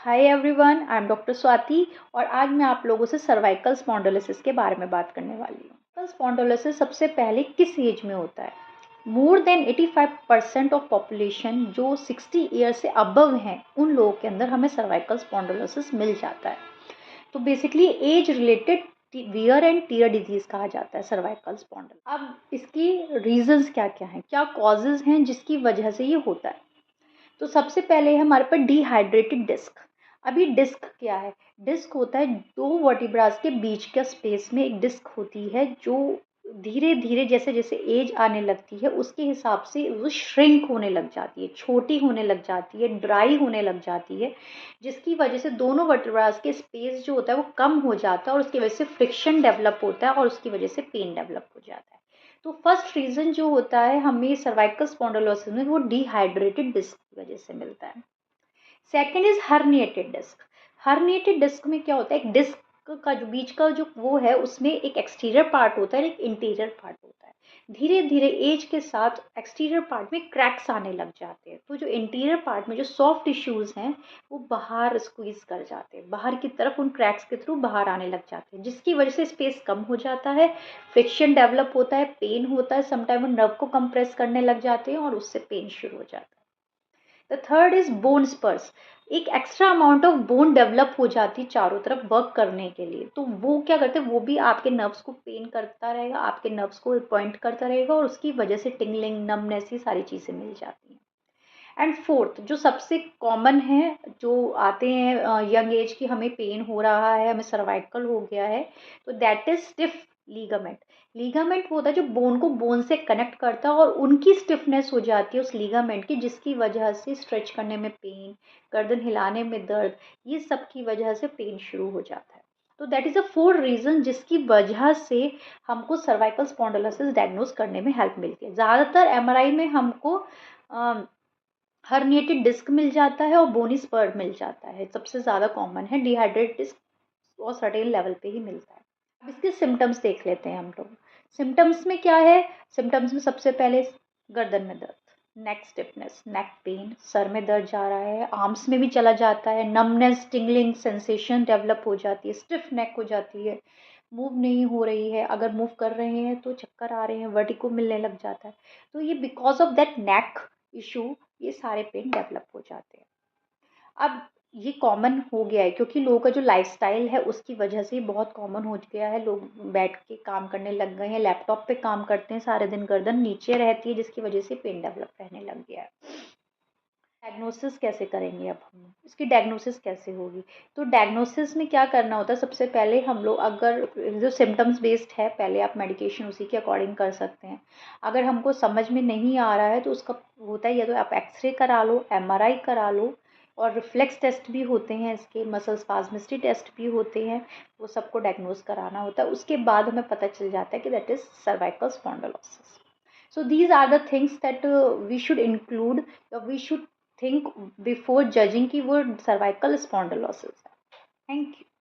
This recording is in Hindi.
Hi everyone, I am doctor Swati और आज मैं आप लोगों से सर्वाइकल स्पॉन्डिलोसिस के बारे में बात करने वाली हूँ। सर्वाइकल स्पॉन्डिलोसिस सबसे पहले किस एज में होता है? मोर देन 85% ऑफ पॉपुलेशन जो 60 ईयर से अबव हैं उन लोगों के अंदर हमें सर्वाइकल स्पॉन्डिलोसिस मिल जाता है। तो basically age related wear and tear disease कहा जाता है सर्वाइकल स्पॉन्डिल। अब इसकी रीजंस क्या क्या हैं, क्या कॉजेज हैं जिसकी वजह से ये होता है? तो सबसे पहले है हमारे पास डिहाइड्रेटेड डिस्क। अभी डिस्क क्या है? डिस्क होता है दो वर्टिब्रास के बीच का स्पेस में एक डिस्क होती है जो धीरे धीरे जैसे जैसे एज आने लगती है उसके हिसाब से वो श्रिंक होने लग जाती है, छोटी होने लग जाती है, ड्राई होने लग जाती है, जिसकी वजह से दोनों वर्टिब्रास के स्पेस जो होता है वो कम हो जाता है और उसकी वजह से फ्रिक्शन डेवलप होता है और उसकी वजह से पेन डेवलप हो जाता है। तो फर्स्ट रीजन जो होता है हमें सर्वाइकल स्पॉन्डिलोसिस में वो डिहाइड्रेटेड डिस्क की वजह से मिलता है। Second is herniated disc. Herniated disc में क्या होता है, एक डिस्क का जो बीच का जो वो है उसमें एक एक्सटीरियर पार्ट होता है, एक इंटीरियर पार्ट होता है। धीरे धीरे एज के साथ एक्सटीरियर पार्ट में क्रैक्स आने लग जाते हैं, तो जो इंटीरियर पार्ट में जो सॉफ्ट टिश्यूज हैं वो बाहर स्क्वीज कर जाते हैं, बाहर की तरफ उन क्रैक्स के थ्रू बाहर आने लग जाते हैं, जिसकी वजह से स्पेस कम हो जाता है, फ्रिक्शन डेवलप होता है, पेन होता है, समटाइम वो नर्व को कंप्रेस करने लग जाते हैं और उससे पेन शुरू हो जाता है। द थर्ड इज बोन स्पर्स। एक extra amount of bone develop हो जाती है चारों तरफ वर्क करने के लिए, तो वो क्या करते हैं, वो भी आपके नर्व्स को पेन करता रहेगा, आपके नर्व्स को पॉइंट करता रहेगा और उसकी वजह से टिंगलिंग, नमनेस, ये सारी चीज़ें मिल जाती हैं। एंड फोर्थ जो सबसे कॉमन है, जो आते हैं यंग एज की, हमें पेन हो रहा है, हमें सर्वाइकल हो गया है, तो that is stiff ligament. Ligament वो होता है जो बोन को बोन से कनेक्ट करता है और उनकी स्टिफनेस हो जाती है उस लीगामेंट की, जिसकी वजह से स्ट्रेच करने में पेन, गर्दन हिलाने में दर्द, ये सब की वजह से पेन शुरू हो जाता है। तो that is a four reason जिसकी वजह से हमको सर्वाइकल स्पॉन्डिलोसिस डायग्नोज करने में हेल्प मिलती है। ज़्यादातर एमआरआई में हमको हर्निएटेड डिस्क मिल जाता है और बोनी स्पर मिल जाता है, सबसे ज़्यादा कॉमन है डिहाइड्रेटेड डिस्क और सर्टेन लेवल पे ही मिलता है। अब इसके सिम्टम्स देख लेते हैं हम लोग। सिम्टम्स में क्या है? सिम्टम्स में सबसे पहले गर्दन में दर्द, neck stiffness, neck pain, sir में दर्द जा रहा है, आर्म्स में भी चला जाता है, नमनेस, टिंगलिंग सेंसेशन डेवलप हो जाती है, स्टिफ नेक हो जाती है, मूव नहीं हो रही है, अगर मूव कर रहे हैं तो चक्कर आ रहे हैं, वर्टिगो मिलने लग जाता है। तो ये because of that neck issue ये सारे पेन डेवलप हो जाते हैं। अब ये कॉमन हो गया है क्योंकि लोगों का जो लाइफस्टाइल है उसकी वजह से बहुत कॉमन हो गया है, लोग बैठ के काम करने लग गए हैं, लैपटॉप पे काम करते हैं सारे दिन, गर्दन नीचे रहती है जिसकी वजह से पेन डेवलप रहने लग गया है। डायग्नोसिस कैसे करेंगे? अब हम इसकी डायग्नोसिस कैसे होगी? तो डायग्नोसिस में क्या करना होता है, सबसे पहले हम लोग अगर जो सिम्टम्स बेस्ड है पहले आप मेडिकेशन उसी के अकॉर्डिंग कर सकते हैं। अगर हमको समझ में नहीं आ रहा है तो उसका होता है या तो आप एक्सरे करा लो, एमआरआई करा लो, और रिफ्लेक्स टेस्ट भी होते हैं इसके, मसल स्पाज्मिस्टी टेस्ट भी होते हैं, वो सबको डायग्नोज कराना होता है। उसके बाद हमें पता चल जाता है कि that is cervical spondylosis. So these are the things that we should include, or we should think before judging कि वो cervical spondylosis है। Thank you.